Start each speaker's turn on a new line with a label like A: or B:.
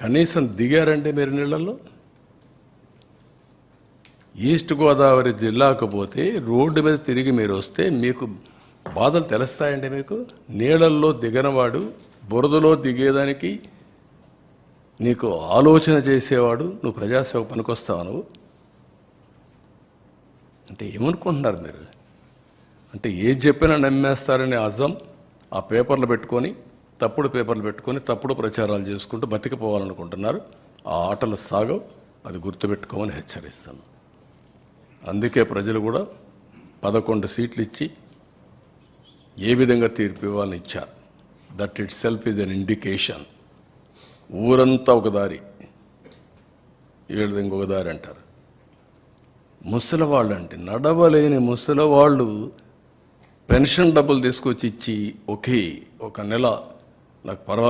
A: కనీసం దిగారంటే మీరు నీళ్ళల్లో? ఈస్ట్ గోదావరి జిల్లాకు పోతే రోడ్డు మీద తిరిగి మీరు వస్తే మీకు బాధలు తెలుస్తాయండి. మీకు నీళ్ళల్లో దిగనవాడు, బురదలో దిగేదానికి నీకు ఆలోచన చేసేవాడు నువ్వు ప్రజాసేవ పనికొస్తావు నువ్వు అంటే ఏమనుకుంటున్నారు మీరు? అంటే ఏది చెప్పినా నమ్మేస్తారని అజం ఆ పేపర్లు పెట్టుకొని, తప్పుడు పేపర్లు పెట్టుకొని తప్పుడు ప్రచారాలు చేసుకుంటూ బతికిపోవాలనుకుంటున్నారు. ఆ ఆటలు సాగవు, అది గుర్తుపెట్టుకోమని హెచ్చరిస్తాను. అందుకే ప్రజలు కూడా 11 సీట్లు ఇచ్చి ఏ విధంగా తీర్పు ఇవ్వాలని ఇచ్చారు. That it self is an indication. ఊరంతా ఒక దారి, వీళ్ళది ఇంకొక దారి అంటారు. ముసలివాళ్ళు అంటే నడవలేని ముసలివాళ్ళు పెన్షన్ డబ్బులు తీసుకొచ్చి ఇచ్చి ఒక నెల నాకు పర్వాలేదు